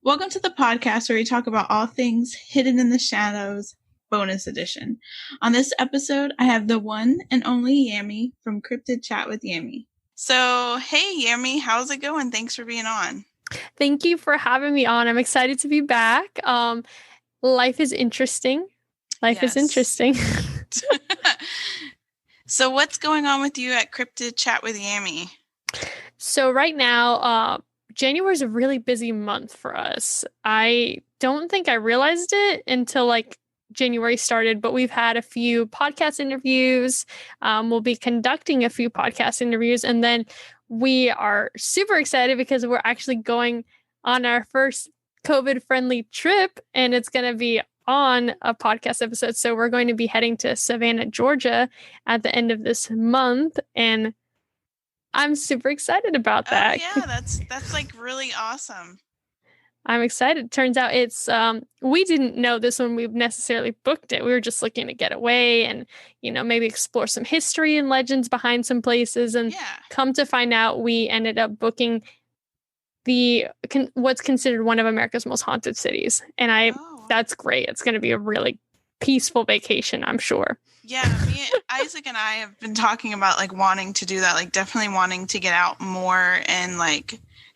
Welcome to the podcast where we talk about all things hidden in the shadows, bonus edition. On this episode, I have the one and only Yami from Cryptid Chat with Yami. So, hey Yami, how's it going? Thanks for being on. Thank you for having me on. I'm excited to be back. Life is interesting. Life is interesting. So what's going on with you at Cryptid Chat with Yami? So right now, January is a really busy month for us. I don't think I realized it until January started, but we've had a few podcast interviews. We'll be conducting a few podcast interviews, and then we are super excited because we're actually going on our first COVID-friendly trip, and it's going to be on a podcast episode. So we're going to be heading to Savannah, Georgia at the end of this month, and I'm super excited about that. Oh yeah, that's like really awesome. I'm excited. Turns out it's we didn't know this when we necessarily booked it. We were just looking to get away and, maybe explore some history and legends behind some places. And come to find out, we ended up booking what's considered one of America's most haunted cities. And that's great. It's going to be a really peaceful vacation, I'm sure. Yeah, Isaac and I have been talking about wanting to do that, definitely wanting to get out more and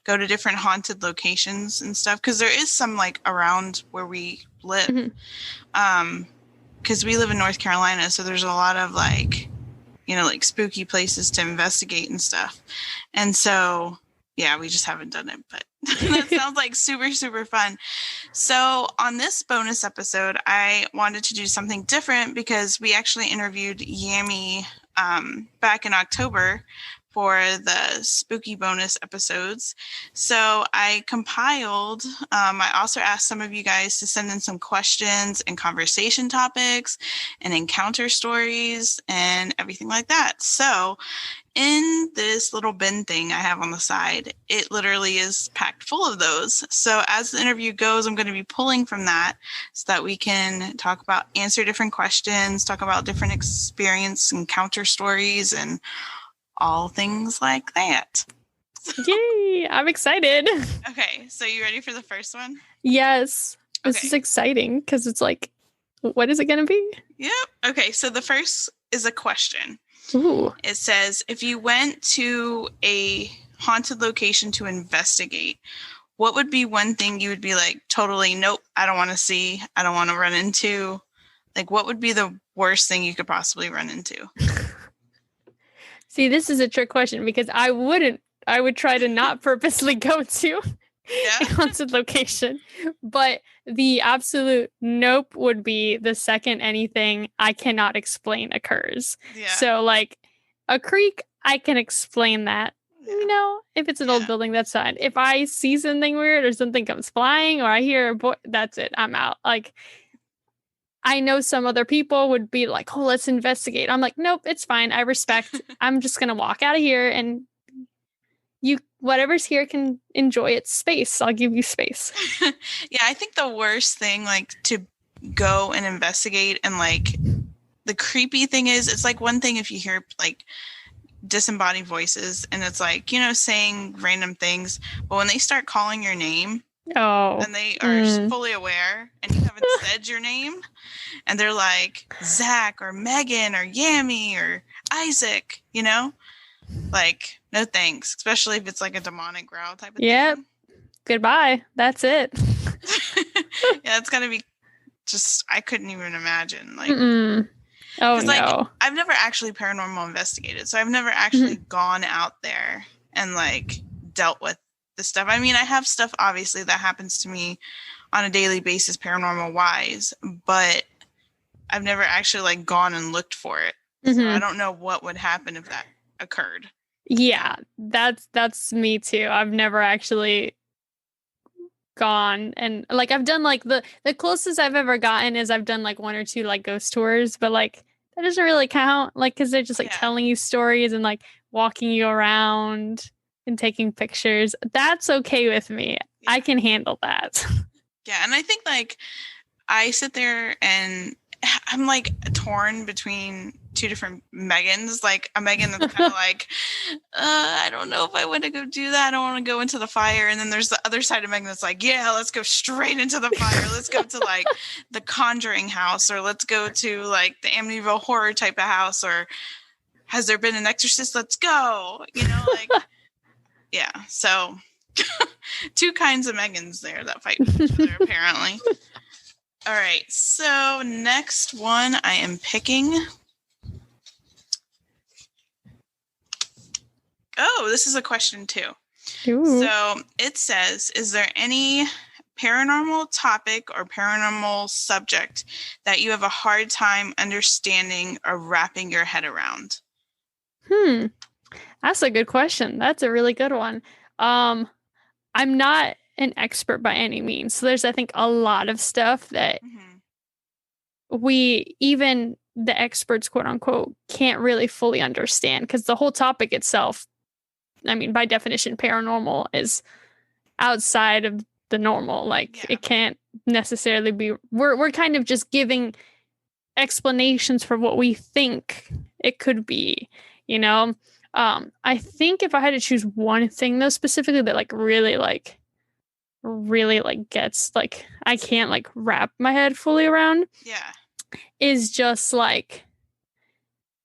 go to different haunted locations and stuff, because there is some around where we live, because we live in North Carolina, so there's a lot of spooky places to investigate and stuff. And so yeah, we just haven't done it, but that sounds super, super fun. So on this bonus episode, I wanted to do something different because we actually interviewed Yami back in October for the spooky bonus episodes. So I compiled, I also asked some of you guys to send in some questions and conversation topics and encounter stories and everything like that. So in this little bin thing I have on the side, it literally is packed full of those. So as the interview goes, I'm going to be pulling from that so that we can answer different questions, talk about different experience, encounter stories, and all things like that. Yay! I'm excited. Okay, so you ready for the first one? Yes. This is exciting because it's what is it going to be? Yep. Okay, so the first is a question. Ooh. It says, if you went to a haunted location to investigate, what would be one thing you would be totally, nope, I don't want to see, I don't want to run into? What would be the worst thing you could possibly run into? See, this is a trick question because I would try to not purposely go to a haunted location, but the absolute nope would be the second anything I cannot explain occurs. Yeah. So a creek, I can explain that. If it's an old building, that's fine. If I see something weird or something comes flying or I hear a boy, that's it. I'm out. I know some other people would be like, oh, let's investigate. I'm like, nope, it's fine. I respect. I'm just going to walk out of here and whatever's here can enjoy its space. I'll give you space. Yeah, I think the worst thing, to go and investigate and the creepy thing is, it's one thing if you hear disembodied voices and it's saying random things, but when they start calling your name, and they are fully aware and you haven't said your name and they're like Zach or Megan or Yami or Isaac, no thanks, especially if it's a demonic growl type of thing. Goodbye. That's it. Yeah, it's gonna be just, I couldn't even imagine. Oh no. I've never actually paranormal investigated, so I've never actually gone out there and dealt with the stuff. I mean, I have stuff obviously that happens to me on a daily basis paranormal wise, but I've never actually gone and looked for it. So I don't know what would happen if that occurred. Yeah, that's me too. I've never actually gone and I've done the closest I've ever gotten is I've done one or two ghost tours, but that doesn't really count because they're just telling you stories and walking you around and taking pictures. That's okay with me. Yeah. I can handle that. Yeah, and I think I sit there and I'm like torn between two different Megans. Like a Megan that's kind of like, I don't know if I want to go do that. I don't want to go into the fire. And then there's the other side of Megan that's like, yeah, let's go straight into the fire. Let's go to like the Conjuring house, or let's go to like the Amityville horror type of house, or has there been an exorcist? Let's go. You know, like, yeah. So two kinds of Megans there that fight with each other, apparently. All right. So next one I am picking. Oh, this is a question too. Ooh. So it says, is there any paranormal topic or paranormal subject that you have a hard time understanding or wrapping your head around? That's a good question. That's a really good one. I'm not an expert by any means. So there's, I think, a lot of stuff that we, even the experts, quote unquote, can't really fully understand, because the whole topic itself, I mean, by definition, paranormal is outside of the normal. Like, it can't necessarily be, we're kind of just giving explanations for what we think it could be, you know? I think if I had to choose one thing though, specifically that really gets, like, I can't like wrap my head fully around. Yeah. Is just like,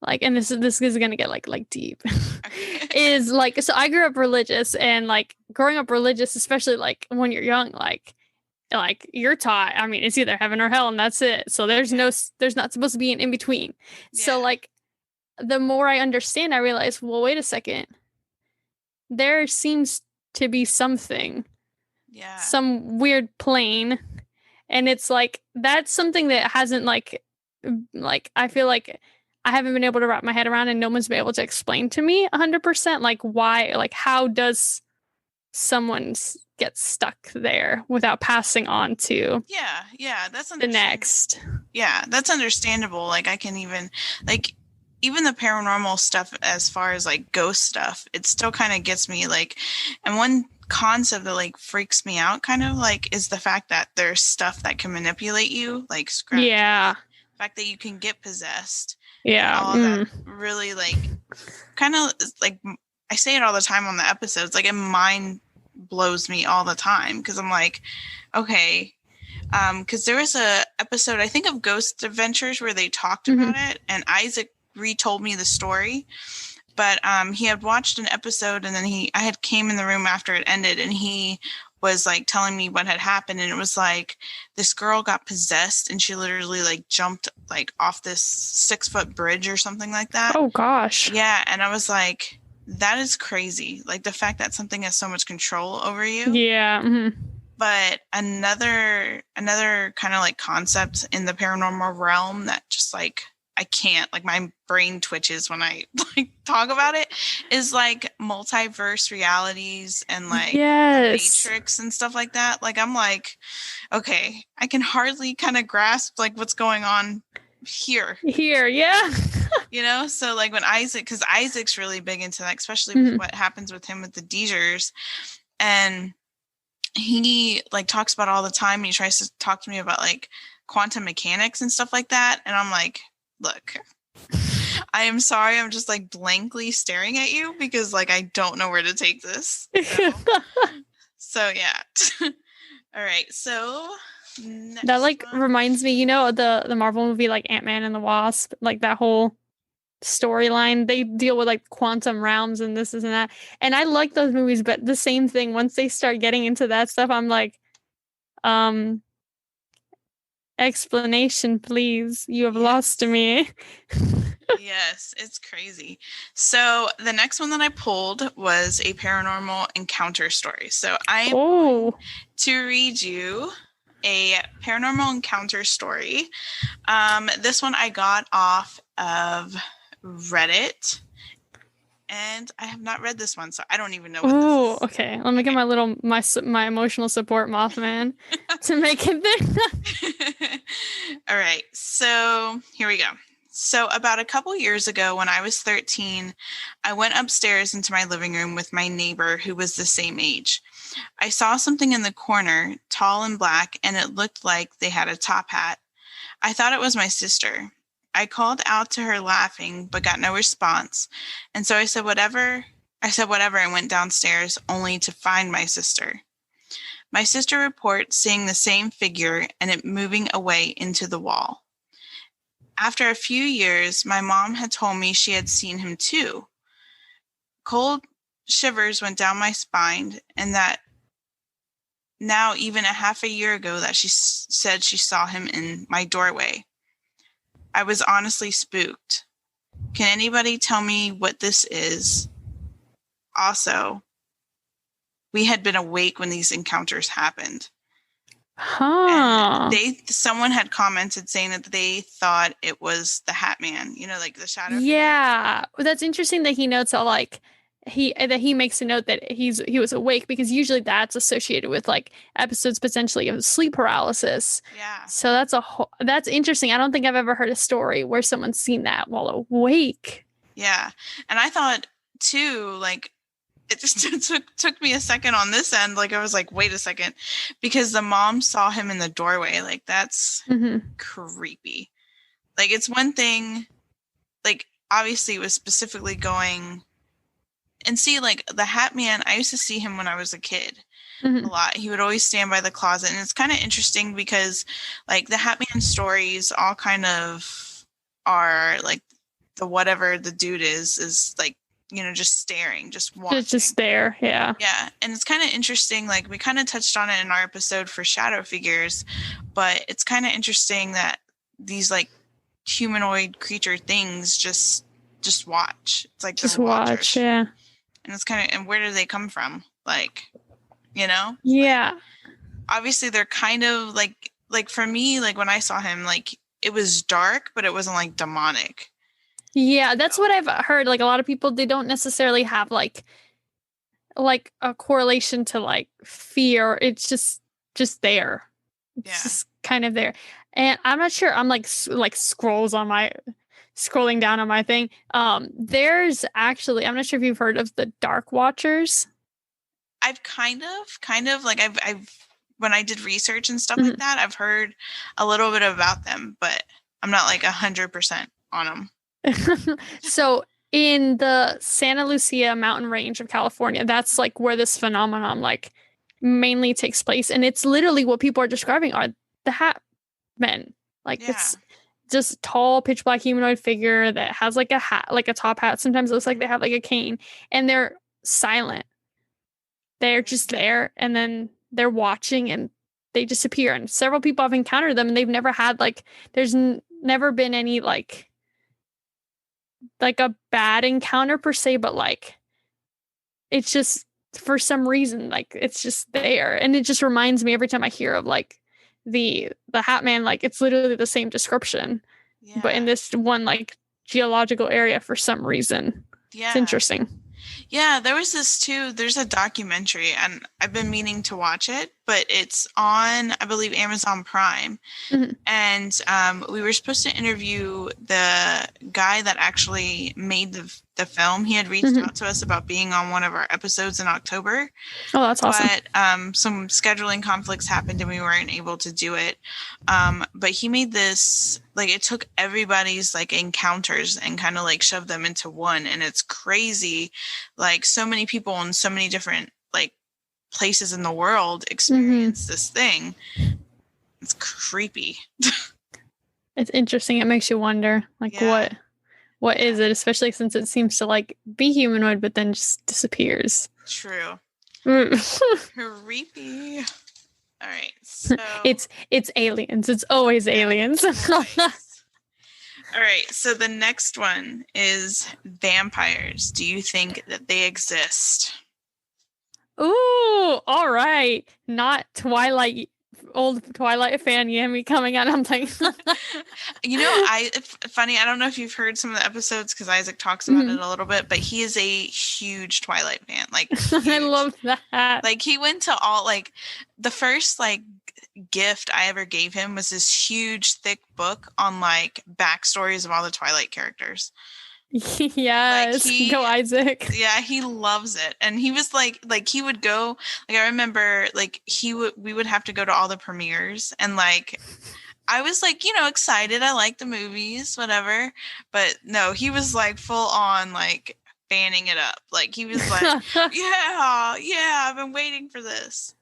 and this is gonna get like deep. Okay. Is like, so I grew up religious, and like growing up religious, especially like when you're young, like you're taught, I mean, it's either heaven or hell, and that's it. So there's not supposed to be an in between. Yeah. So like, the more I understand, I realize, well, wait a second, there seems to be something, some weird plane, and it's like, that's something that hasn't like I feel like I haven't been able to wrap my head around, and no one's been able to explain to me 100%, like, why, like, how does someone get stuck there without passing on to that's the next. Yeah, that's understandable. Like, I can even like, even the paranormal stuff, as far as like ghost stuff, it still kind of gets me, like, and one concept that like freaks me out kind of like is the fact that there's stuff that can manipulate you, like scratches, the fact that you can get possessed, all that really, like, kind of like, I say it all the time on the episodes, like, it mind blows me all the time, because I'm like, okay, because there was a episode, I think, of Ghost Adventures where they talked about it, and Isaac retold me the story, but he had watched an episode, and then I had came in the room after it ended, and he was like telling me what had happened, and it was like this girl got possessed, and she literally like jumped like off this 6-foot bridge or something like that. Oh gosh. Yeah, and I was like, that is crazy. Like, the fact that something has so much control over you. Yeah. But another kind of like concept in the paranormal realm that just like, I can't, like, my brain twitches when I like talk about it, is like multiverse realities and like the Matrix and stuff like that. Like, I'm like, okay, I can hardly kind of grasp like what's going on here. Yeah. You know, so like when because Isaac's really big into that, especially with what happens with him with the Deezers, and he like talks about it all the time, and he tries to talk to me about like quantum mechanics and stuff like that, and I'm like, look, I am sorry, I'm just like blankly staring at you, because like I don't know where to take this. So yeah. All right, so that like reminds me, you know, the Marvel movie like Ant-Man and the Wasp, like that whole storyline, they deal with like quantum realms and this and that, and I like those movies, but the same thing, once they start getting into that stuff, I'm like, explanation please, you have lost to me. Yes, it's crazy. So the next one that I pulled was a paranormal encounter story. So I'm going to read you a paranormal encounter story. This one I got off of Reddit, and I have not read this one, so I don't even know what this is. Okay. Let me get my emotional support Mothman to make it there. All right, so here we go. So about a couple years ago, when I was 13, I went upstairs into my living room with my neighbor who was the same age. I saw something in the corner, tall and black, and it looked like they had a top hat. I thought it was my sister. I called out to her laughing, but got no response. And so I said, whatever. And went downstairs only to find my sister. My sister reports seeing the same figure and it moving away into the wall. After a few years, my mom had told me she had seen him too. Cold shivers went down my spine, and that now even a half a year ago that she said she saw him in my doorway. I was honestly spooked. Can anybody tell me what this is? Also, we had been awake when these encounters happened. Huh. And someone had commented saying that they thought it was the Hat Man, like the shadow. Yeah. Well, that's interesting that he notes that like he makes a note that he was awake, because usually that's associated with like episodes potentially of sleep paralysis. Yeah. So that's interesting. I don't think I've ever heard a story where someone's seen that while awake. Yeah. And I thought too, like, it just took me a second on this end. Like, I was like, wait a second, because the mom saw him in the doorway. Like, that's creepy. Like, it's one thing, like, obviously it was specifically going and see, like, the Hat Man. I used to see him when I was a kid a lot. He would always stand by the closet. And it's kind of interesting because, like, the Hat Man stories all kind of are like the whatever the dude is like, just staring, just watching. Just there, yeah. Yeah, and it's kind of interesting, like, we kind of touched on it in our episode for shadow figures, but it's kind of interesting that these, like, humanoid creature things just watch. It's like just watch, yeah. And it's kind of, and where do they come from? Like, Yeah. Like, obviously, they're kind of, like, for me, like, when I saw him, like, it was dark, but it wasn't, like, demonic. Yeah, that's what I've heard. Like, a lot of people, they don't necessarily have like a correlation to like fear. It's just there. It's just kind of there. And I'm not sure. I'm like scrolling down on my thing. There's actually, I'm not sure if you've heard of the Dark Watchers. I've kind of like I've when I did research and stuff like that, I've heard a little bit about them, but I'm not like 100% on them. So in the Santa Lucia mountain range of California, that's like where this phenomenon like mainly takes place. And it's literally what people are describing are the Hat Men. Like it's just tall, pitch black humanoid figure that has like a hat, like a top hat. Sometimes it looks like they have like a cane, and they're silent. They're just there, and then they're watching and they disappear. And several people have encountered them, and they've never had like, there's never been any like a bad encounter per se, but like it's just for some reason like it's just there. And it just reminds me every time I hear of like the Hat Man, like it's literally the same description, but in this one like geological area for some reason. It's interesting. Yeah, there was this too. There's a documentary, and I've been meaning to watch it, but it's on, I believe, Amazon Prime. And we were supposed to interview the guy that actually made the film. He had reached out to us about being on one of our episodes in October. Oh, that's awesome. But some scheduling conflicts happened and we weren't able to do it. But he made this, like, it took everybody's like encounters and kind of like shoved them into one. And it's crazy. Like, so many people in so many different like places in the world experience this thing. It's creepy. It's interesting. It makes you wonder, like, what is it? Especially since it seems to like be humanoid, but then just disappears. True. Creepy. All right. So it's aliens. It's always aliens. Always. All right. So the next one is vampires. Do you think that they exist? Ooh, all right. Not old Twilight fan Yami coming out. I'm like, funny. I don't know if you've heard some of the episodes because Isaac talks about it a little bit, but he is a huge Twilight fan. Like, I love that. Like, he went to all, like, the first like gift I ever gave him was this huge thick book on like backstories of all the Twilight characters. Yes, like go Isaac. Yeah, he loves it. And he was like he would go, like, I remember like we would have to go to all the premieres, and like I was like, excited. I like the movies, whatever. But no, he was like full on like fanning it up. Like he was like, yeah, I've been waiting for this.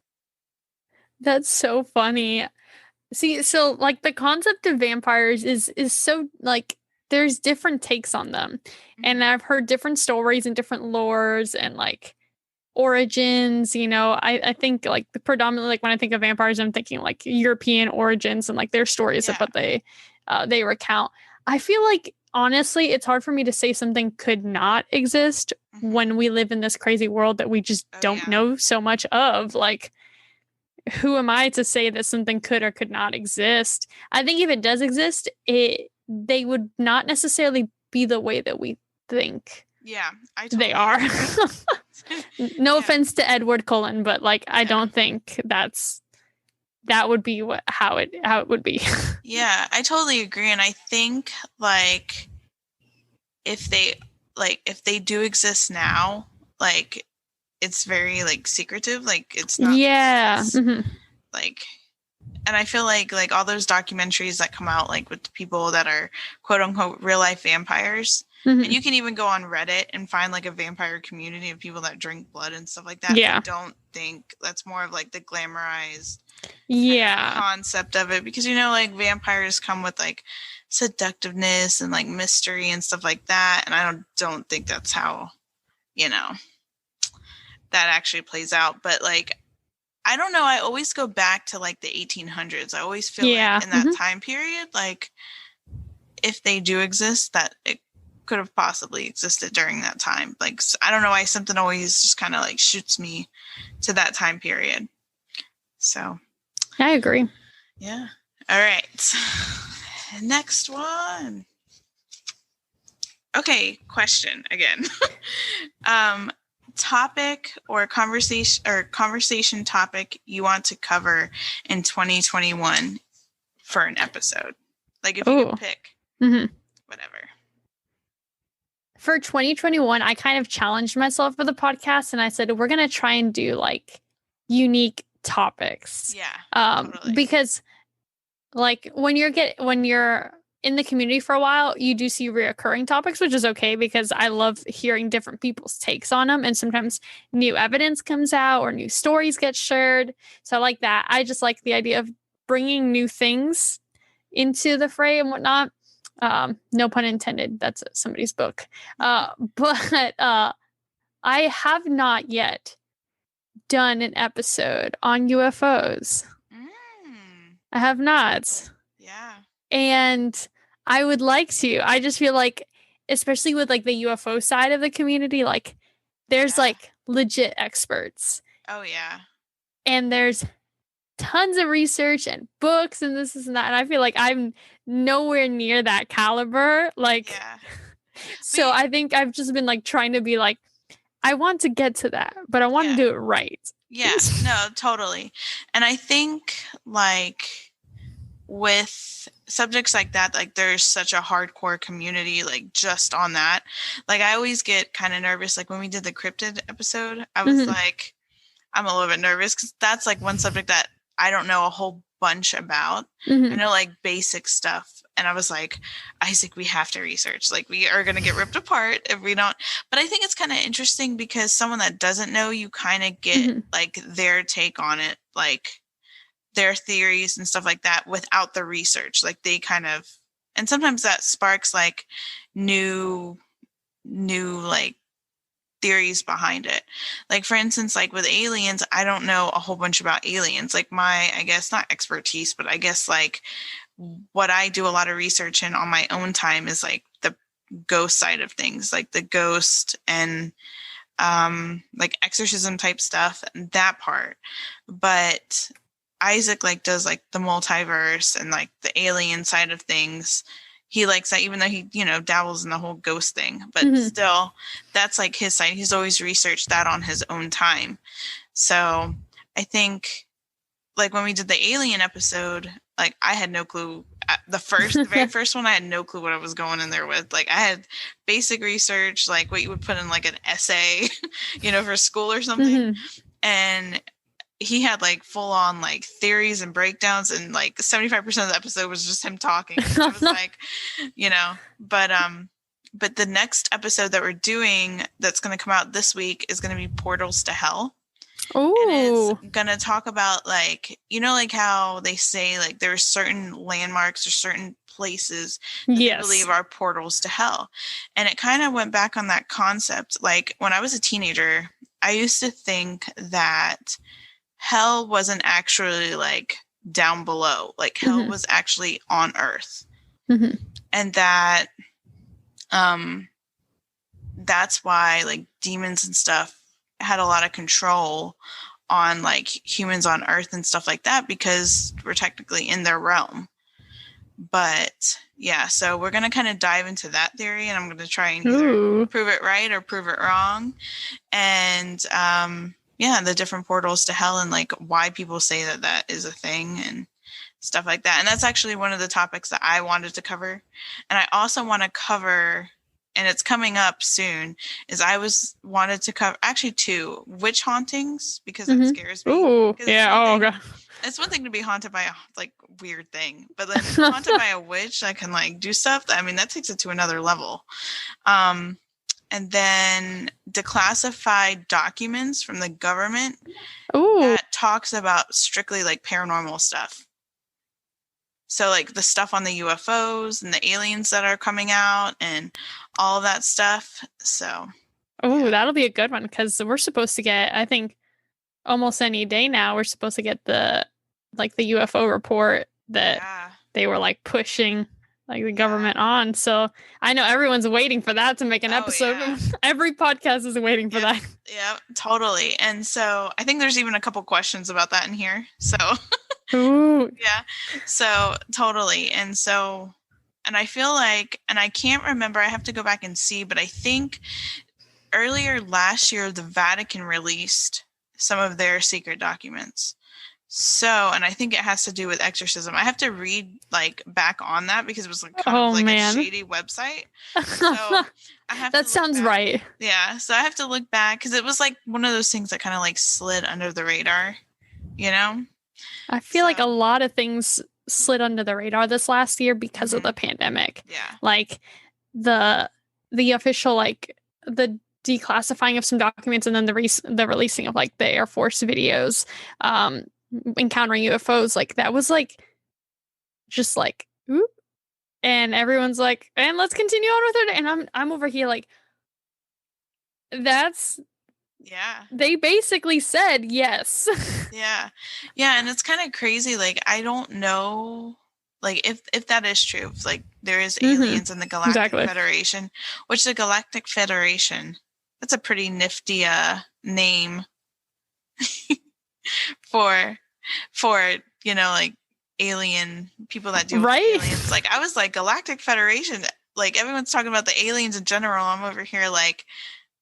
That's so funny. See, so like the concept of vampires is so like there's different takes on them. And I've heard different stories and different lores and like origins, I think like predominantly like when I think of vampires, I'm thinking like European origins and like their stories of what they recount. I feel like honestly, it's hard for me to say something could not exist when we live in this crazy world that we just don't know so much of. Like, who am I to say that something could or could not exist? I think if it does exist, they would not necessarily be the way that we think. Yeah, I totally they are. No offense to Edward Cullen, but like I don't think that would be how it would be. Yeah, I totally agree, and I think like if they do exist now, like it's very like secretive, like it's not like, and I feel like all those documentaries that come out like with people that are quote unquote real life vampires. And you can even go on Reddit and find like a vampire community of people that drink blood and stuff like that. I don't think that's more of like the glamorized concept of it, because like vampires come with like seductiveness and like mystery and stuff like that, and I don't think that's how that actually plays out. But like I don't know, I always go back to like the 1800s. I always feel like in that time period, like if they do exist, that it could have possibly existed during that time. Like, I don't know why something always just kind of like shoots me to that time period. So I agree. Yeah. All right. Next one. Okay. Question again. Topic or conversation topic you want to cover in 2021 for an episode. Like if you could pick whatever. For 2021, I kind of challenged myself for the podcast and I said, we're going to try and do like unique topics. Yeah. Totally. Because like when you're in the community for a while, you do see reoccurring topics, which is okay because I love hearing different people's takes on them. And sometimes new evidence comes out or new stories get shared. So I like that. I just like the idea of bringing new things into the fray and whatnot. No pun intended. That's somebody's book. But I have not yet done an episode on UFOs. I have not. Yeah. And I would like to. I just feel like, especially with like the UFO side of the community, like there's like legit experts. Oh, yeah. And there's tons of research and books and this and that. And I feel like I'm nowhere near that caliber. Like, so I think I've just been like trying to be like, I want to get to that, but I want to do it right. Yeah, no, totally. And I think like with subjects like that, like there's such a hardcore community like just on that. Like I always get kind of nervous. Like when we did the cryptid episode, I was like, I'm a little bit nervous because that's like one subject that I don't know a whole bunch about. I know like basic stuff. And I was like, Isaac, we have to research. Like we are going to get ripped apart if we don't. But I think it's kind of interesting because someone that doesn't know, you kind of get like their take on it, like their theories and stuff like that without the research. Like they kind of, and sometimes that sparks like new like theories behind it. Like for instance, like with aliens, I don't know a whole bunch about aliens. Like my, I guess not expertise, but I guess like what I do a lot of research in on my own time is like the ghost side of things, like the ghost and like exorcism type stuff and that part. But Isaac like does like the multiverse and like the alien side of things. He likes that, even though he, dabbles in the whole ghost thing, but still that's like his side. He's always researched that on his own time. So I think like when we did the alien episode, like I had no clue. The very first one, I had no clue what I was going in there with. Like I had basic research, like what you would put in like an essay, for school or something. And he had like full on like theories and breakdowns, and like 75% of the episode was just him talking. I was like, but the next episode that we're doing that's going to come out this week is going to be Portals to Hell. Oh, and it's going to talk about like, like how they say like there are certain landmarks or certain places that they believe are portals to hell. And it kind of went back on that concept. Like when I was a teenager, I used to think that hell wasn't actually like down below. Like hell was actually on Earth. And that that's why like demons and stuff had a lot of control on like humans on Earth and stuff like that, because we're technically in their realm. But yeah, so we're going to kind of dive into that theory, and I'm going to try and either prove it right or prove it wrong. And the different portals to hell and like why people say that that is a thing and stuff like that. And that's actually one of the topics that I wanted to cover. And I also want to cover, and it's coming up soon, is wanted to cover actually 2 witch hauntings, because that scares me. Ooh, yeah. God. It's one thing to be haunted by a like weird thing, but then haunted by a witch that can like do stuff. I mean, that takes it to another level. And then declassified documents from the government that talks about strictly like paranormal stuff. So like the stuff on the UFOs and the aliens that are coming out and all of that stuff. So. That'll be a good one, because we're supposed to get, I think, almost any day now, we're supposed to get the UFO report that they were like pushing like the government on. So I know everyone's waiting for that to make an episode. Yeah. Every podcast is waiting for that. Yeah, totally. And so I think there's even a couple questions about that in here. So yeah, so totally. And so, and I feel like, and I can't remember, I have to go back and see, but I think earlier last year, the Vatican released some of their secret documents. So, and I think it has to do with exorcism. I have to read like back on that, because it was like kind of like a shady website. So I have that sounds back. Right. Yeah. So I have to look back, because it was like one of those things that kind of like slid under the radar, I feel like a lot of things slid under the radar this last year because of the pandemic. Yeah. Like the official, like the declassifying of some documents, and then the releasing of like the Air Force videos, encountering UFOs, like that was like just like oop, and everyone's like, and let's continue on with it, and I'm over here like, that's they basically said yes. yeah And it's kind of crazy, like I don't know like if that is true, if, like there is aliens in the Galactic Federation, which the Galactic Federation, that's a pretty nifty name for like alien people that deal with aliens. Like I was like, Galactic Federation, like everyone's talking about the aliens in general. I'm over here like,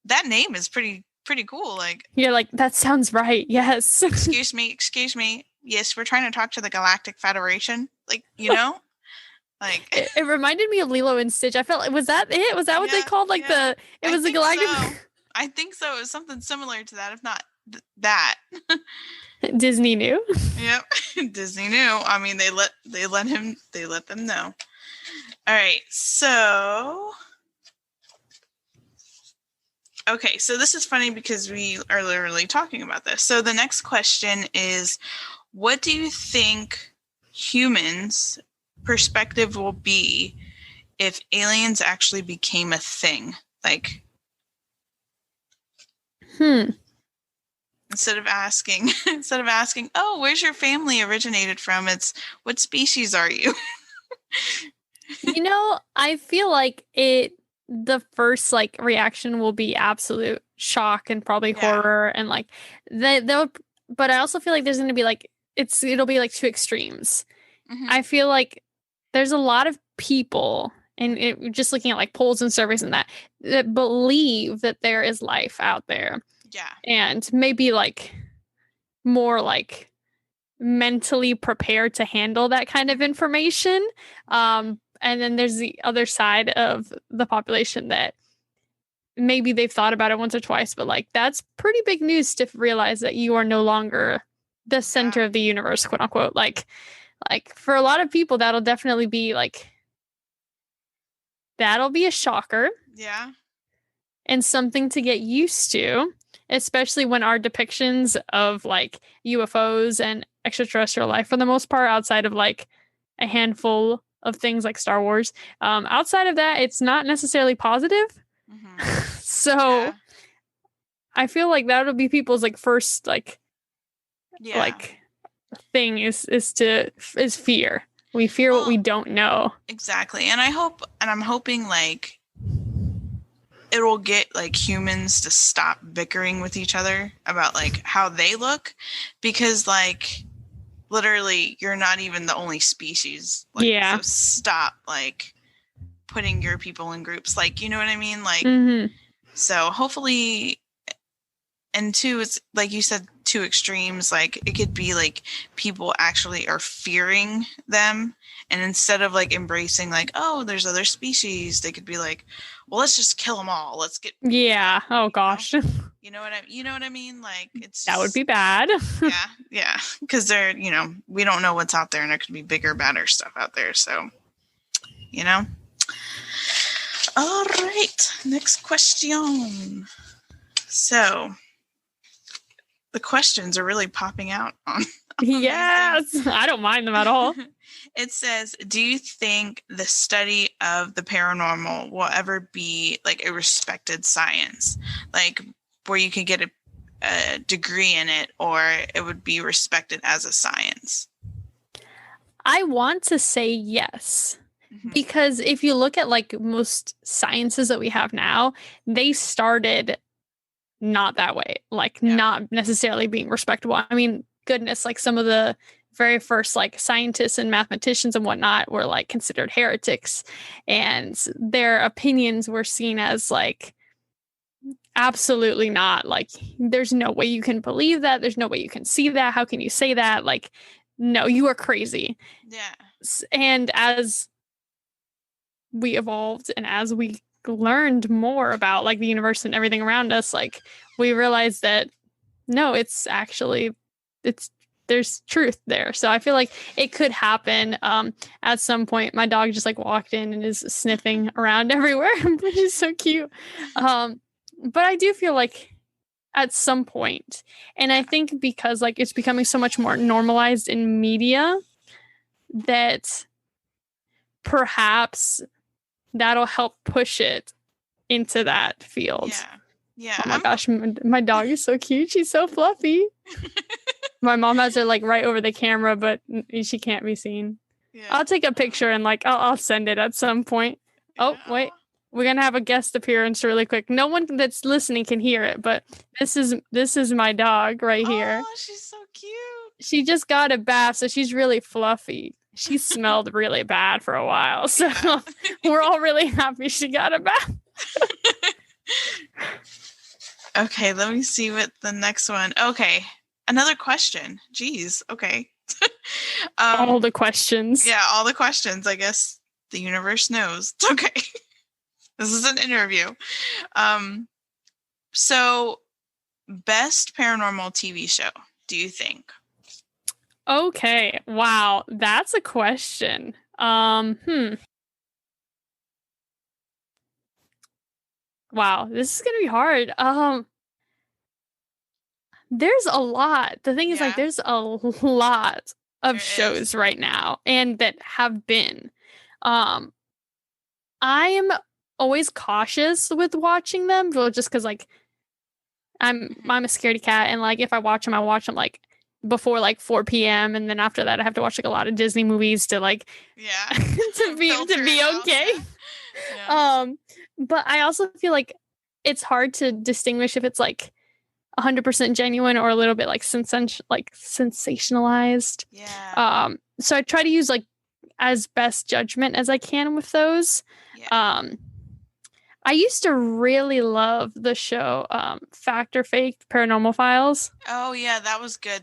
that name is pretty cool. Like you're like, that sounds right. Yes. excuse me. Yes, we're trying to talk to the Galactic Federation. Like, like it reminded me of Lilo and Stitch. I felt like, was that it? Was that what they called like it was the Galactic? So. I think so. It was something similar to that, if not that. Disney knew. Yep, Disney knew. I mean, they let them know. All right, so. Okay, so this is funny because we are literally talking about this. So the next question is, what do you think humans' perspective will be if aliens actually became a thing? Like, instead of asking, oh, where's your family originated from? It's, what species are you? I feel like the first like reaction will be absolute shock and probably horror, and like they'll, but I also feel like there's going to be like, it'll be like 2 extremes. I feel like there's a lot of people, and just looking at like polls and surveys and that believe that there is life out there. Yeah. And maybe like more like mentally prepared to handle that kind of information. And then there's the other side of the population that maybe they've thought about it once or twice, but like that's pretty big news to realize that you are no longer the center of the universe, quote unquote. Like for a lot of people, that'll definitely be that'll be a shocker. Yeah. And something to get used to, especially when our depictions of UFOs and extraterrestrial life, for the most part, outside of a handful of things like Star Wars, outside of that, it's not necessarily positive. Mm-hmm. So I feel like that'll be people's first thing is fear. We fear what we don't know. Exactly. And I'm hoping it'll get humans to stop bickering with each other about how they look, because literally you're not even the only species. So stop putting your people in groups. You know what I mean? Mm-hmm. So hopefully, and two, it's like you said, two extremes. It could be people actually are fearing them, and instead of embracing oh, there's other species, they could be well, let's just kill them all. Let's get oh gosh. You know what I mean? It's that would be bad. yeah, because they're we don't know what's out there, and there could be bigger, badder stuff out there. So all right, next question. So the questions are really popping out on yes, I don't mind them at all. It says, do you think the study of the paranormal will ever be a respected science, where you can get a degree in it, or it would be respected as a science? I want to say yes. Mm-hmm. Because if you look at most sciences that we have now, they started not that way, not necessarily being respectable. I mean, goodness, some of the very first scientists and mathematicians and whatnot were considered heretics, and their opinions were seen as absolutely not, there's no way you can believe that, there's no way you can see that, how can you say that, no, you are crazy. And as we evolved and as we learned more about the universe and everything around us, we realized that no, it's actually there's truth there. So I feel it could happen at some point. My dog just walked in and is sniffing around everywhere, which is so cute. But I do feel at some point, and I think because it's becoming so much more normalized in media, that perhaps that'll help push it into that field. Yeah. Oh my gosh, my dog is so cute. She's so fluffy. My mom has her right over the camera, but she can't be seen. Yeah. I'll take a picture and I'll send it at some point. Yeah. Oh, wait. We're going to have a guest appearance really quick. No one that's listening can hear it, but this is my dog right here. Oh, she's so cute. She just got a bath, so she's really fluffy. She smelled really bad for a while, so we're all really happy she got a bath. Okay, let me see what the next one. Okay, another question. Jeez. Okay. All the questions. Yeah, all the questions. I guess the universe knows. Okay. This is an interview. So, best paranormal TV show, do you think? Okay. Wow, that's a question. Wow, this is gonna be hard. There's a lot. The thing is, there's a lot of shows right now, and that have been. I am always cautious with watching them, just because I'm a scaredy cat, and if I watch them before 4 p.m. and then after that I have to watch a lot of Disney movies to to be okay. Yeah. But I also feel it's hard to distinguish if it's 100% genuine or a little bit sensationalized. Yeah. So I try to use as best judgment as I can with those. Yeah. I used to really love the show Fact or Fake Paranormal Files. Oh yeah, that was good.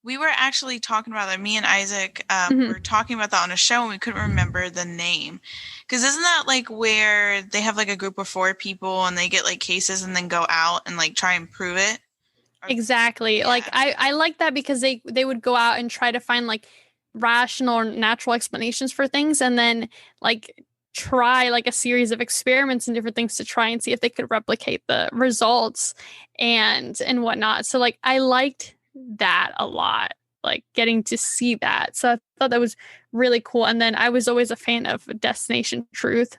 We were actually talking about that. Me and Isaac were talking about that on a show, and we couldn't remember the name. Because isn't that where they have a group of 4 people and they get cases and then go out and try and prove it? Exactly. Yeah. Like I like that because they would go out and try to find like rational or natural explanations for things, and then like try like a series of experiments and different things to try and see if they could replicate the results and whatnot. So like I liked that a lot, like getting to see that. So I thought that was really cool. And then I was always a fan of Destination Truth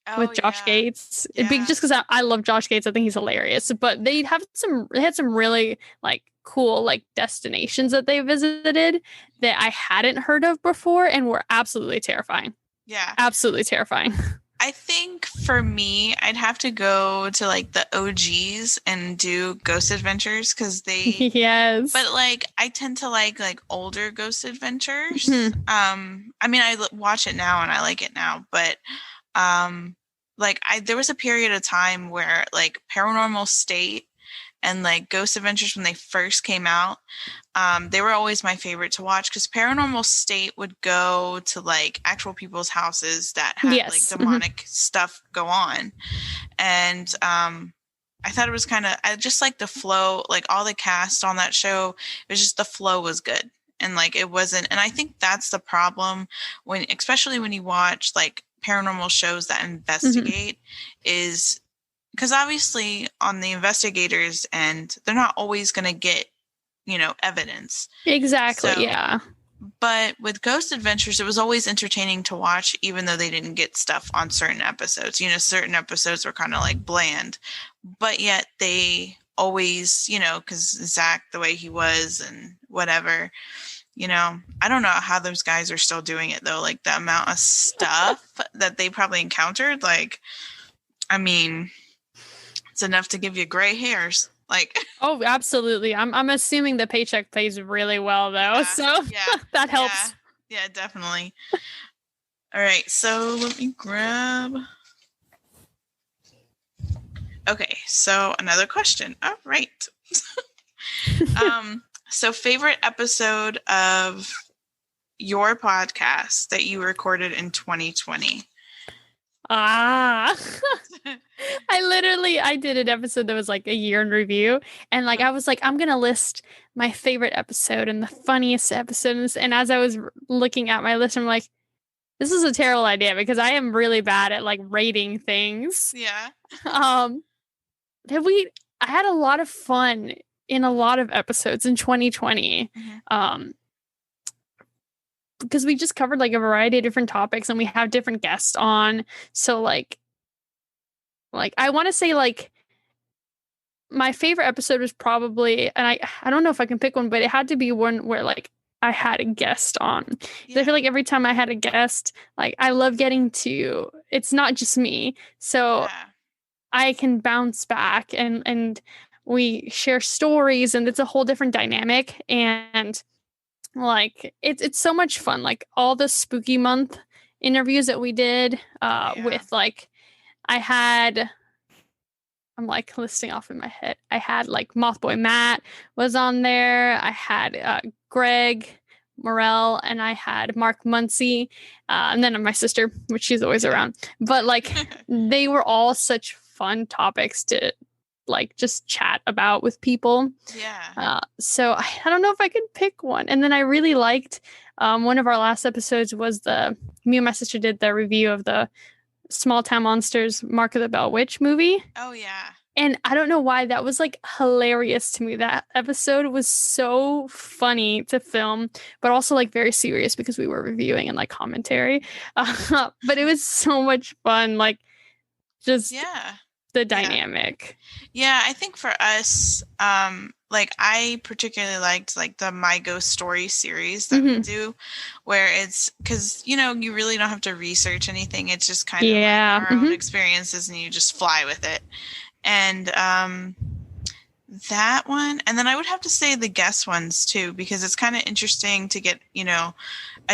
Oh with Josh yeah. Gates. Yeah. Just because I love Josh Gates, I think he's hilarious. But they had some really like cool like destinations that they visited that I hadn't heard of before and were absolutely terrifying. Yeah. Absolutely terrifying. I think for me, I'd have to go to like the OGs and do Ghost Adventures because they Yes. but like I tend to like older Ghost Adventures. Mhm. I mean I watch it now and I like it now, but like there was a period of time where like Paranormal State and like Ghost Adventures when they first came out, they were always my favorite to watch because Paranormal State would go to like actual people's houses that had Yes. like demonic stuff go on. And I thought it was I just like the flow, like all the cast on that show, it was just the flow was good. And like it wasn't, and I think that's the problem especially when you watch like paranormal shows that investigate is because obviously on the investigators end, they're not always going to get, evidence. Exactly. So, yeah. But with Ghost Adventures, it was always entertaining to watch, even though they didn't get stuff on certain episodes. Certain episodes were kind of like bland, but yet they always, because Zach, the way he was and whatever, I don't know how those guys are still doing it though. Like the amount of stuff that they probably encountered, like, I mean, it's enough to give you gray hairs. Like, oh, absolutely. I'm assuming the paycheck pays really well though, yeah, so that helps. Yeah, definitely. All right, so let me grab. Okay, so another question. All right. So favorite episode of your podcast that you recorded in 2020? I did an episode that was like a year in review, and like I was like, I'm gonna list my favorite episode and the funniest episodes, and as I was looking at my list, I'm like, this is a terrible idea because I am really bad at like rating things. Yeah. I had a lot of fun in a lot of episodes in 2020. Because we just covered like a variety of different topics and we have different guests on. So like I want to say like my favorite episode was probably, and I don't know if I can pick one, but it had to be one where like I had a guest on. Yeah. I feel like every time I had a guest, like I love getting to, it's not just me. So I can bounce back and we share stories and it's a whole different dynamic. And like it's so much fun. Like all the spooky month interviews that we did with like I'm like listing off in my head. I had like Mothboy Matt was on there. I had Greg Morell and I had Mark Muncie, and then my sister, which she's always around. But like they were all such fun topics to like just chat about with people. Yeah. So I don't know if I could pick one. And then I really liked one of our last episodes was me and my sister did the review of the Small Town Monsters Mark of the Bell Witch movie. Oh yeah. And I don't know why that was like hilarious to me. That episode was so funny to film, but also like very serious because we were reviewing and like commentary. But it was so much fun. Like just the dynamic. Yeah, I think for us, like I particularly liked like the My Ghost Story series that we do, where it's because you really don't have to research anything. It's just kind of like our own experiences, and you just fly with it. And that one, and then I would have to say the guest ones too, because it's kind of interesting to get a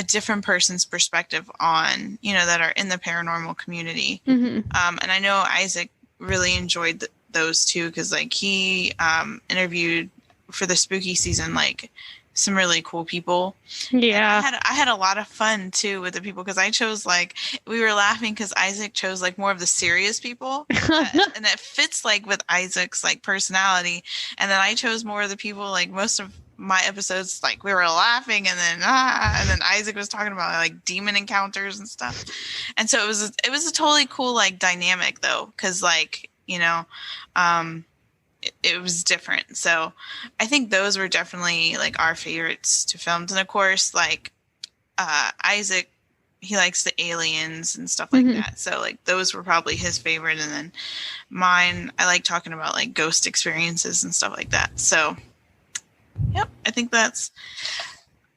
different person's perspective on that are in the paranormal community. And I know Isaac really enjoyed those too, because like he interviewed for the spooky season like some really cool people. Yeah. And I had a lot of fun too with the people because I chose like we were laughing because Isaac chose like more of the serious people, and it fits like with Isaac's like personality. And then I chose more of the people like most of my episodes like we were laughing and then Isaac was talking about like demon encounters and stuff. And so it was a totally cool like dynamic though because like it was different. So I think those were definitely like our favorites to film. And of course, like Isaac, he likes the aliens and stuff like that. So like those were probably his favorite. And then mine, I like talking about like ghost experiences and stuff like that. So yep, I think that's.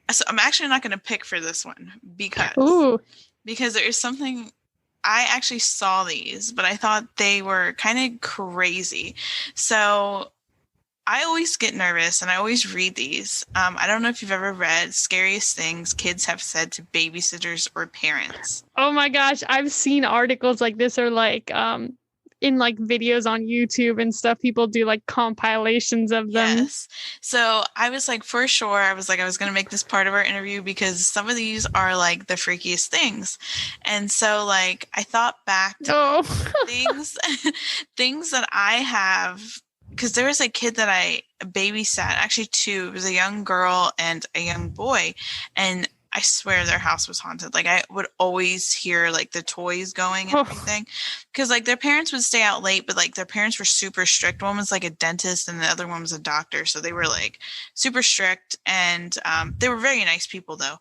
So I'm actually not going to pick for this one because there is something. I actually saw these, but I thought they were kind of crazy. So I always get nervous and I always read these. I don't know if you've ever read Scariest Things Kids Have Said to Babysitters or Parents. Oh my gosh, I've seen articles like this or like in like videos on YouTube and stuff. People do like compilations of them. Yes. So I was like, for sure, I was going to make this part of our interview because some of these are like the freakiest things. And so like I thought back to things that I have, because there was a kid that I babysat, actually two. It was a young girl and a young boy. And I swear their house was haunted. Like I would always hear like the toys going and everything because like their parents would stay out late, but like their parents were super strict. One was like a dentist and the other one was a doctor. So they were like super strict and they were very nice people though.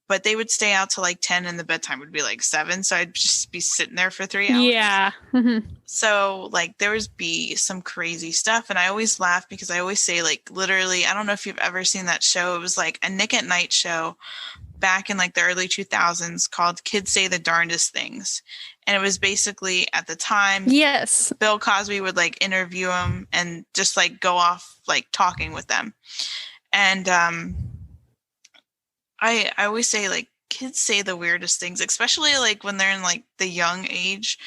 But they would stay out till like 10 and the bedtime would be like 7. So I'd just be sitting there for 3 hours. Yeah. So like there was be some crazy stuff. And I always laugh because I always say like literally, I don't know if you've ever seen that show. It was like a Nick at Night show back in like the early 2000s called Kids Say the Darndest Things. And it was basically at the time, yes, Bill Cosby would like interview them and just like go off like talking with them. And I always say like kids say the weirdest things, especially like when they're in like the young age.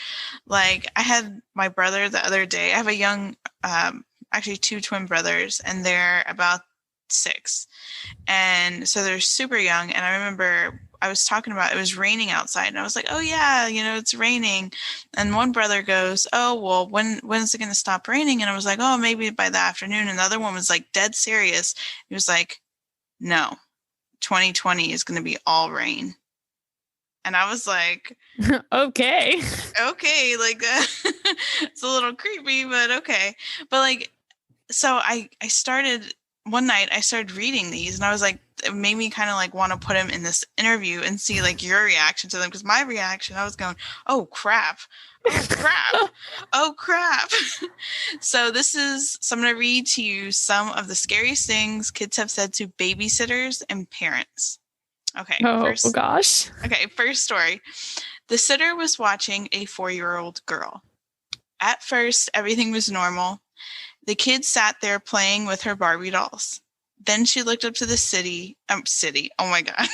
Like I had my brother the other day. I have a young, actually 2 twin brothers, and they're about 6. And so they're super young. And I remember I was talking about, it was raining outside and I was like, oh yeah, it's raining. And one brother goes, oh, well, when is it going to stop raining? And I was like, oh, maybe by the afternoon. And the other one was like dead serious. He was like, no. 2020 is going to be all rain. And I was like, okay, like it's a little creepy, but okay. But like, so I started one night, I started reading these and I was like, it made me kind of like want to put them in this interview and see like your reaction to them. Because my reaction, I was going, oh crap. Oh crap. Oh crap. So I'm going to read to you some of the scariest things kids have said to babysitters and parents. Okay. Gosh. Okay. First story. The sitter was watching a 4-year-old girl. At first, everything was normal. The kid sat there playing with her Barbie dolls. Then she looked up to the city. Oh my God.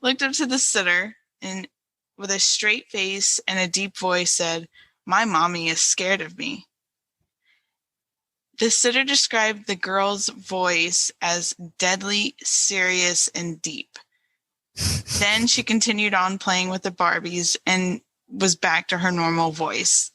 Looked up to the sitter and with a straight face and a deep voice said, "My mommy is scared of me." The sitter described the girl's voice as deadly, serious, and deep. Then she continued on playing with the Barbies and was back to her normal voice.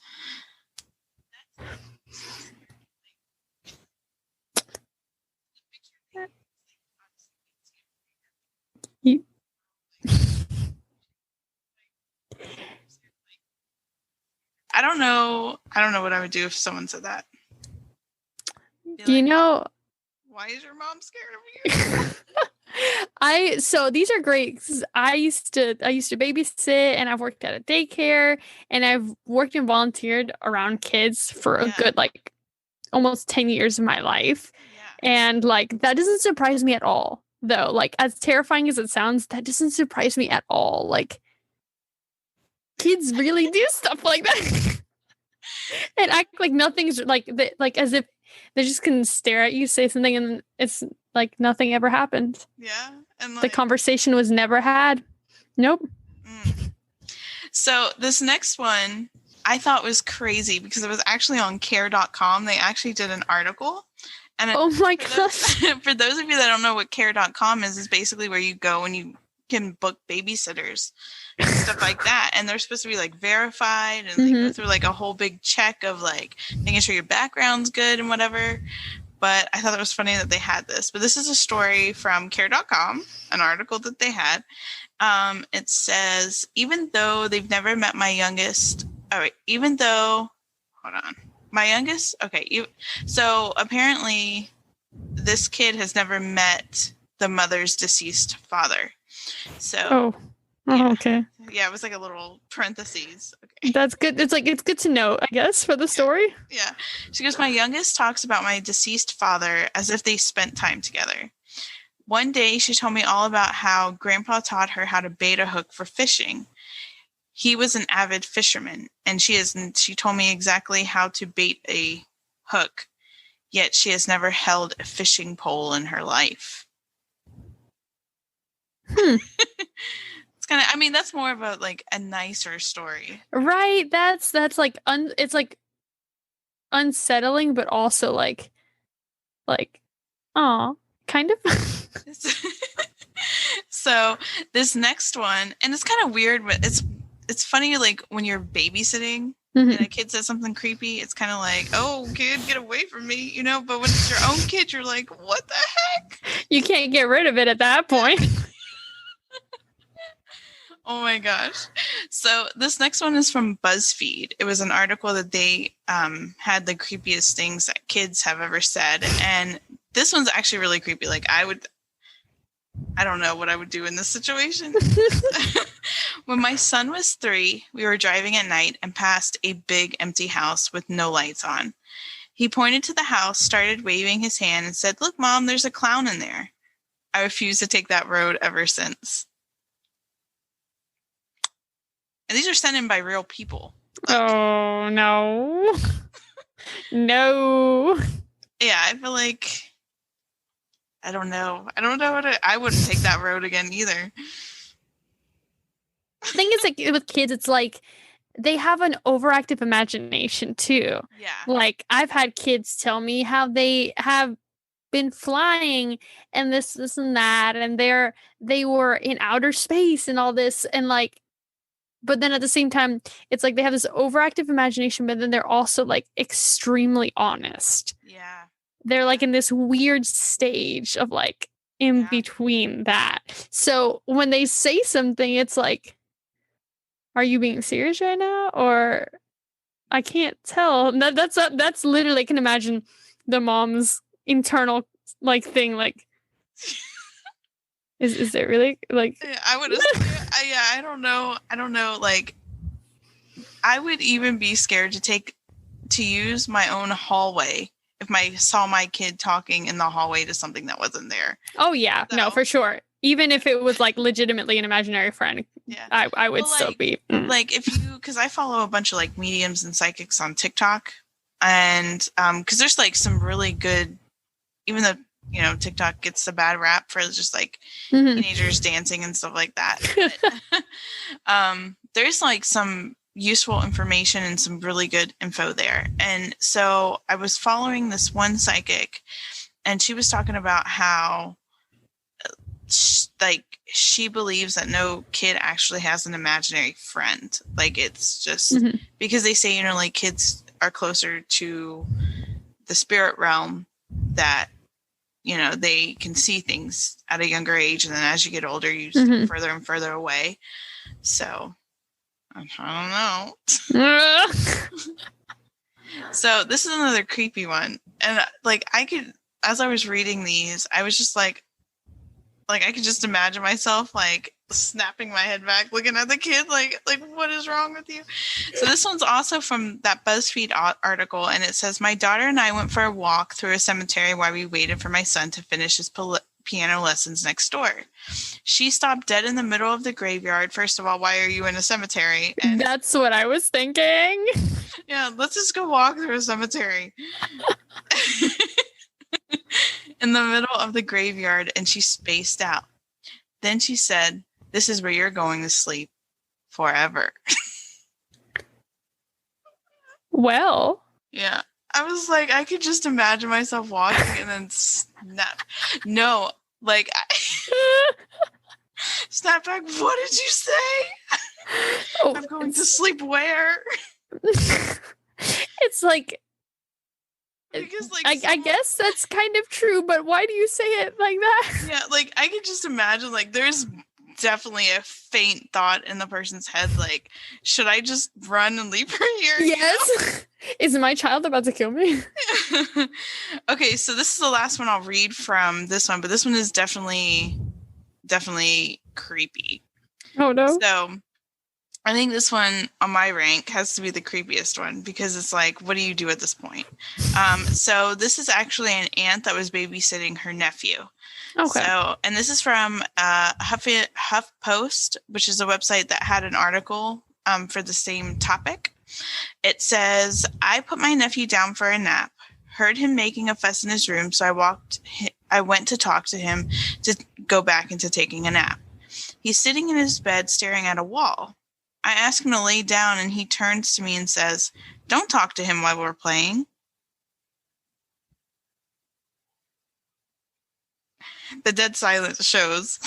I don't know what I would do if someone said that. Why is your mom scared of you? So these are great. I used to babysit and I've worked at a daycare and I've worked and volunteered around kids for a good like almost 10 years of my life. Yeah. And like that doesn't surprise me at all though. Like as terrifying as it sounds, that doesn't surprise me at all. Like kids really do stuff like that. And act like nothing's like as if they just can stare at you, say something, and it's like nothing ever happened. Yeah. And the conversation was never had. Nope. So this next one I thought was crazy because it was actually on care.com. They actually did an article And oh my gosh. for those of you that don't know what care.com is basically where you go and you can book babysitters and stuff like that. And they're supposed to be like verified and they go through like a whole big check of like making sure your background's good and whatever. But I thought it was funny that they had this. But this is a story from care.com, an article that they had. It says, even though they've never met my youngest, my youngest, okay. So apparently this kid has never met the mother's deceased father. So, okay. Yeah, it was like a little parentheses. Okay. That's good. It's good to know, I guess, for the story. Yeah. She goes, my youngest talks about my deceased father as if they spent time together. One day, she told me all about how Grandpa taught her how to bait a hook for fishing. He was an avid fisherman, and she told me exactly how to bait a hook, yet she has never held a fishing pole in her life. It's kind of, that's more of a like a nicer story. Right. That's like, it's like unsettling, but also like, aw, kind of. So this next one, and it's kind of weird, but it's funny, like when you're babysitting and a kid says something creepy, it's kind of like, oh, kid, get away from me, but when it's your own kid, you're like, what the heck? You can't get rid of it at that point. Oh my gosh. So this next one is from BuzzFeed. It was an article that they had the creepiest things that kids have ever said. And this one's actually really creepy. Like I don't know what I would do in this situation. When my son was 3, we were driving at night and passed a big empty house with no lights on. He pointed to the house, started waving his hand, and said, "Look, Mom, there's a clown in there." I refuse to take that road ever since. And these are sent in by real people. Oh, no. No. Yeah, I feel like, I don't know I wouldn't take that road again either. The thing is, like, with kids, it's like they have an overactive imagination too. Yeah. Like, I've had kids tell me how they have been flying and this and that, and they were in outer space and all this, and like, but then at the same time, it's like they have this overactive imagination, but then they're also like extremely honest. Yeah. They're like in this weird stage of like in between that. So when they say something, it's like, are you being serious right now? Or I can't tell. That's literally, I can imagine the mom's internal like thing, like, is it really like? Yeah, I would. I don't know. Like, I would even be scared to use my own hallway if I saw my kid talking in the hallway to something that wasn't there. Oh yeah, so, no, for sure. Even if it was like legitimately an imaginary friend, yeah, I would still be like, because I follow a bunch of like mediums and psychics on TikTok, and because there's like some really good, even though TikTok gets the bad rap for just like teenagers dancing and stuff like that. But, there's like some useful information and some really good info there. And so I was following this one psychic, and she was talking about how she believes that no kid actually has an imaginary friend. Like, it's just because they say, like, kids are closer to the spirit realm, that they can see things at a younger age, and then as you get older, you step further and further away. So I don't know. So this is another creepy one, and like as I was reading these, I was just like I could just imagine myself like snapping my head back, looking at the kid, like what is wrong with you? So this one's also from that BuzzFeed article, and it says, my daughter and I went for a walk through a cemetery while we waited for my son to finish his piano lessons next door. She stopped dead in the middle of the graveyard. First of all, why are you in a cemetery? And that's what I was thinking. Yeah, let's just go walk through a cemetery. In the middle of the graveyard, and she spaced out. Then she said, "This is where you're going to sleep forever." Well, yeah, I was like, I could just imagine myself walking and then snap. No, like, snap back. What did you say? Oh, I'm going to sleep where? It's like, because like I guess that's kind of true, but why do you say it like that? Yeah, like I could just imagine like there's definitely a faint thought in the person's head, like, should I just run and leave her here? Yes. You know? Is my child about to kill me? Okay, so this is the last one I'll read from this one, but this one is definitely creepy. Oh no. So I think this one on my rank has to be the creepiest one because it's like, what do you do at this point? So this is actually an aunt that was babysitting her nephew. Okay. So, and this is from HuffPost, which is a website that had an article for the same topic. It says, I put my nephew down for a nap, heard him making a fuss in his room, so I went to talk to him to go back into taking a nap. He's sitting in his bed staring at a wall. I ask him to lay down, and he turns to me and says, don't talk to him while we're playing. The dead silence shows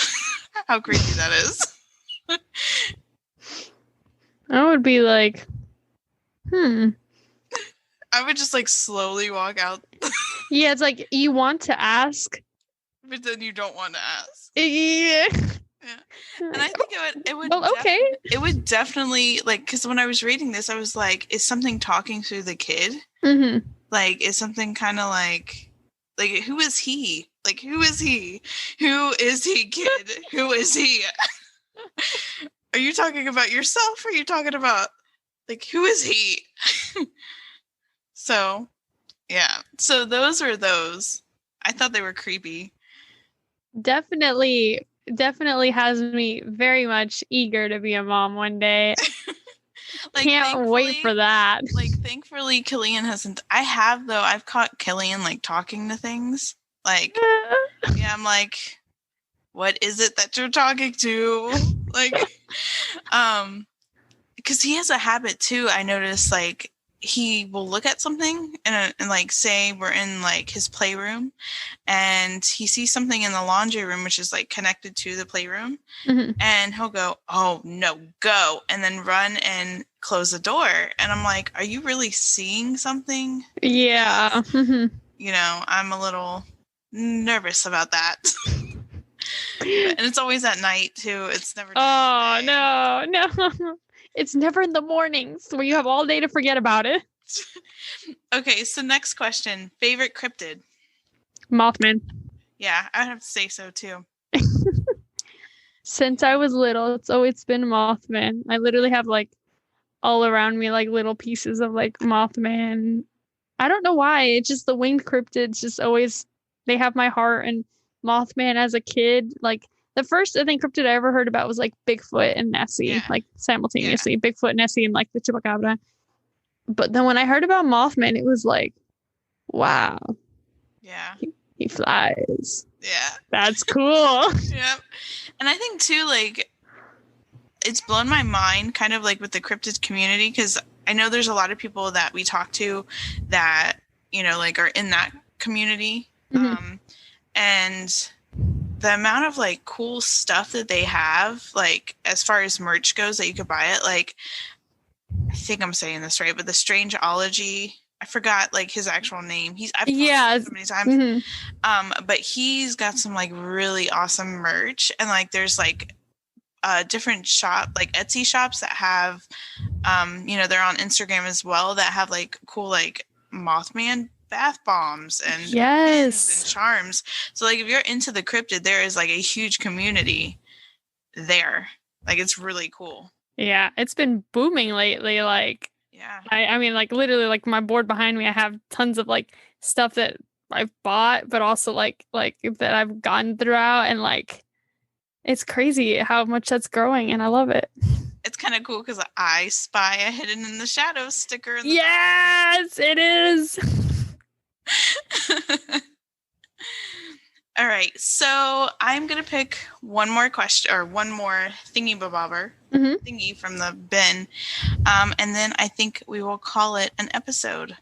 how creepy that is. I would be like, I would just like slowly walk out. Yeah, it's like you want to ask, but then you don't want to ask. Yeah. And I think it would well, okay. It would definitely, like, because when I was reading this, I was like, is something talking through the kid? Mm-hmm. Like, is something kind of like, who is he? Like, who is he? Who is he, kid? Who is he? Are you talking about yourself? Or are you talking about, like, who is he? So, yeah. So those are those. I thought they were creepy. Definitely has me very much eager to be a mom one day. Like, can't wait for that. Like, thankfully, Killian hasn't. I have, though. I've caught Killian, like, talking to things. Like, yeah, I'm like, what is it that you're talking to? Like, because he has a habit, too. I noticed, like, he will look at something and like say we're in like his playroom and he sees something in the laundry room which is like connected to the playroom, and he'll go, oh no, go, and then run and close the door, and I'm like, are you really seeing something? Yeah. You know, I'm a little nervous about that. And it's always at night too. It's never no. It's never in the mornings where you have all day to forget about it. Okay, so next question. Favorite cryptid? Mothman. Yeah, I would have to say so too. Since I was little, it's always been Mothman. I literally have like all around me like little pieces of like Mothman. I don't know why. It's just the winged cryptids just always, they have my heart. And Mothman as a kid, like, the first, I think, cryptid I ever heard about was, like, Bigfoot and Nessie, like, simultaneously. Yeah. Bigfoot, Nessie, and, like, the Chupacabra. But then when I heard about Mothman, it was like, wow. Yeah. He flies. Yeah. That's cool. Yep. And I think, too, like, it's blown my mind, kind of, like, with the cryptid community, because I know there's a lot of people that we talk to that, you know, like, are in that community. And the amount of like cool stuff that they have, like as far as merch goes that you could buy it, like I think I'm saying this right, but the Strangeology, I forgot like his actual name. I've talked so many times. But he's got some like really awesome merch, and like there's like different shop, like Etsy shops that have you know, they're on Instagram as well, that have like cool like Mothman bath bombs and pins and charms. So like if you're into the cryptid, there is like a huge community there. Like it's really cool. Yeah, it's been booming lately. Like, yeah, I mean, like literally, like my board behind me, I have tons of like stuff that I've bought, but also like that I've gotten throughout, and like it's crazy how much that's growing, and I love it. It's kind of cool because I spy a hidden in the shadows sticker. In the yes, it is. All right, so I'm gonna pick one more question or one more thingy thingy from the bin, and then I think we will call it an episode.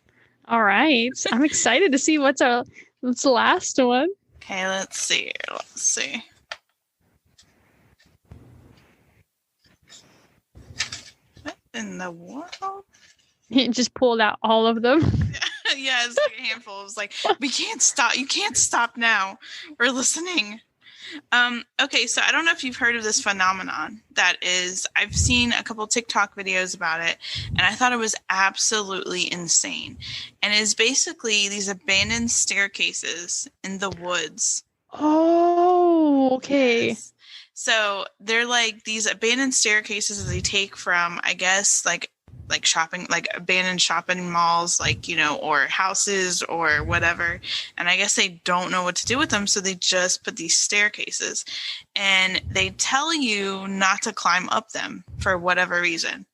All right. I'm excited to see what's the last one. Okay, let's see. What in the world? He just pulled out all of them. Yeah, it's like a handful. It was like, we can't stop. You can't stop now. We're listening. Okay, so I don't know if you've heard of this phenomenon that is, I've seen a couple TikTok videos about it, and I thought it was absolutely insane. And it is basically these abandoned staircases in the woods. Oh, okay. Yes. So they're like these abandoned staircases that they take from, I guess, like shopping, like abandoned shopping malls, like, you know, or houses or whatever. And I guess they don't know what to do with them. So they just put these staircases, and they tell you not to climb up them for whatever reason.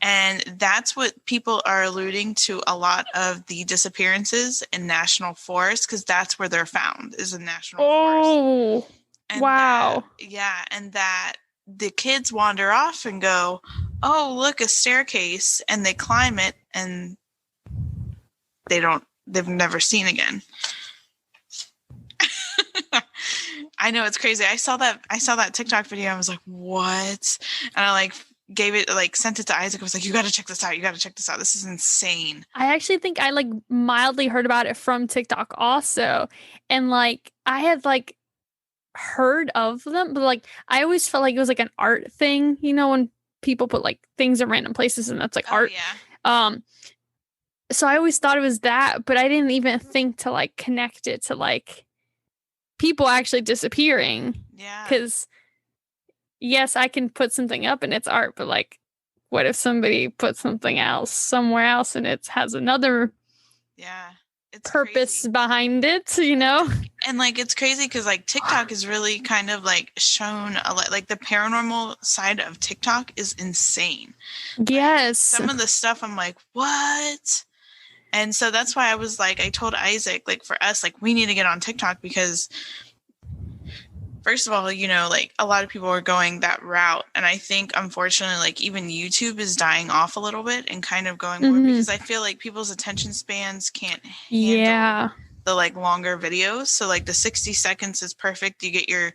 And that's what people are alluding to a lot of the disappearances in national forests, because that's where they're found, is in national forests. And wow. And that the kids wander off and go, oh, look, a staircase, and they climb it, and they've never seen again. I know, it's crazy. I saw that TikTok video. I was like, what? And I sent it to Isaac. I was like, you got to check this out. This is insane. I actually think I mildly heard about it from TikTok also. And I had heard of them, but I always felt like it was an art thing, you know, when people put things in random places and that's art. Yeah. So I always thought it was that, but I didn't even think to connect it to people actually disappearing. Yeah. Because yes, I can put something up and it's art, but what if somebody puts something else somewhere else and it has another purpose behind it, you know? And it's crazy because TikTok is really kind of shown a lot, the paranormal side of TikTok is insane. Yes. Some of the stuff I'm like, what? And so that's why I was I told Isaac, for us, we need to get on TikTok because, first of all, you know, a lot of people are going that route. And I think, unfortunately, even YouTube is dying off a little bit and kind of going more because I feel people's attention spans can't handle the longer videos. So the 60 seconds is perfect. You get your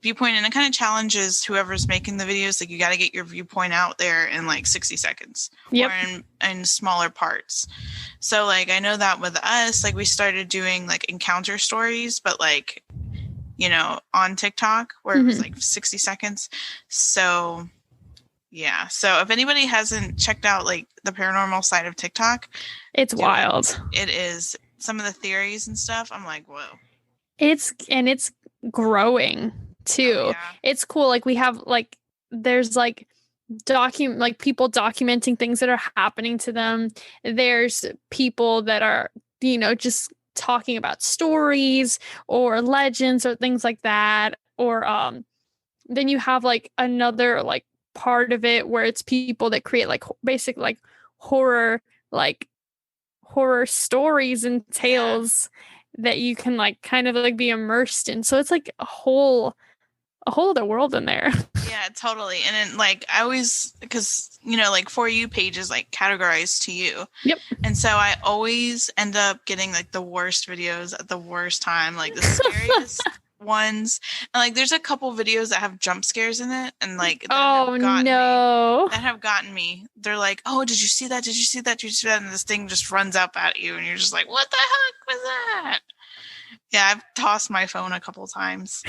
viewpoint, and it kind of challenges whoever's making the videos. You got to get your viewpoint out there in 60 seconds or in smaller parts. So I know that with us, we started doing encounter stories, but you know, on TikTok where it was 60 seconds. So yeah. So if anybody hasn't checked out the paranormal side of TikTok, it's wild. It is. Some of the theories and stuff, I'm like, whoa. It's growing too. Oh, yeah. It's cool. We have there's people documenting things that are happening to them. There's people that are, you know, just talking about stories or legends or things like that. Or then you have another part of it where it's people that create basic horror stories and tales that you can kind of be immersed in. So it's a whole other world in there. Yeah, totally. And then I always, because you know, For You page is categorized to you. Yep. And so I always end up getting the worst videos at the worst time, the scariest ones. And there's a couple videos that have jump scares in it, and that have gotten me. They're oh, did you see that? Did you see that? Did you see that? And this thing just runs up at you, and you're just what the heck was that? Yeah, I've tossed my phone a couple times.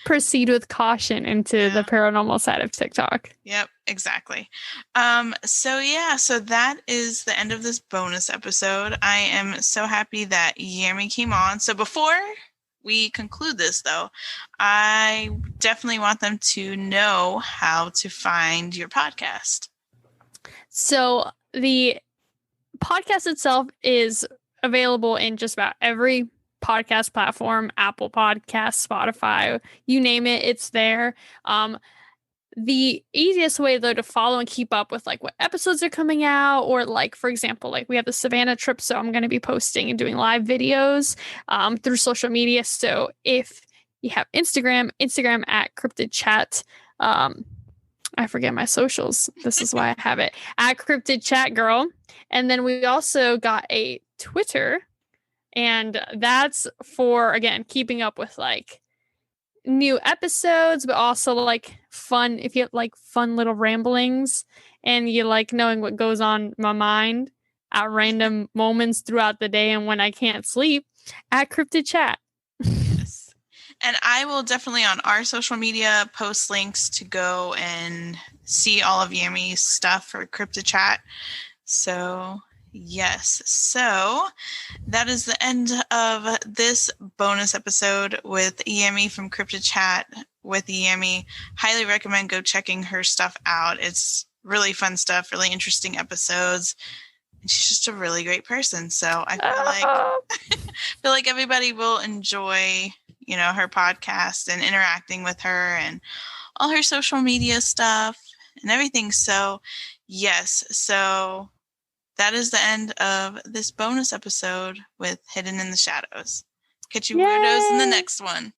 Proceed with caution into the paranormal side of TikTok. Yep, exactly. So that is the end of this bonus episode. I am so happy that Yami came on. So before we conclude this, though, I definitely want them to know how to find your podcast. So the podcast itself is available in just about every podcast platform, Apple Podcasts, Spotify, you name it, it's there. The easiest way though to follow and keep up with what episodes are coming out, or for example, we have the Savannah trip, so I'm going to be posting and doing live videos through social media. So if you have Instagram at Cryptid Chat, I forget my socials. This is why I have it at Cryptid Chat Girl. And then we also got a Twitter, and that's for, again, keeping up with like new episodes, but also like fun, if you have like fun little ramblings and you like knowing what goes on in my mind at random moments throughout the day and when I can't sleep, at Cryptid Chat. Yes. And I will definitely on our social media post links to go and see all of Yami's stuff for Cryptid Chat. So yes. So that is the end of this bonus episode with Yami from Cryptid Chat with Yami. Highly recommend go checking her stuff out. It's really fun stuff, really interesting episodes. And she's just a really great person. So I feel like everybody will enjoy, her podcast and interacting with her and all her social media stuff and everything. So yes. So that is the end of this bonus episode with Hidden in the Shadows. Catch you weirdos in the next one.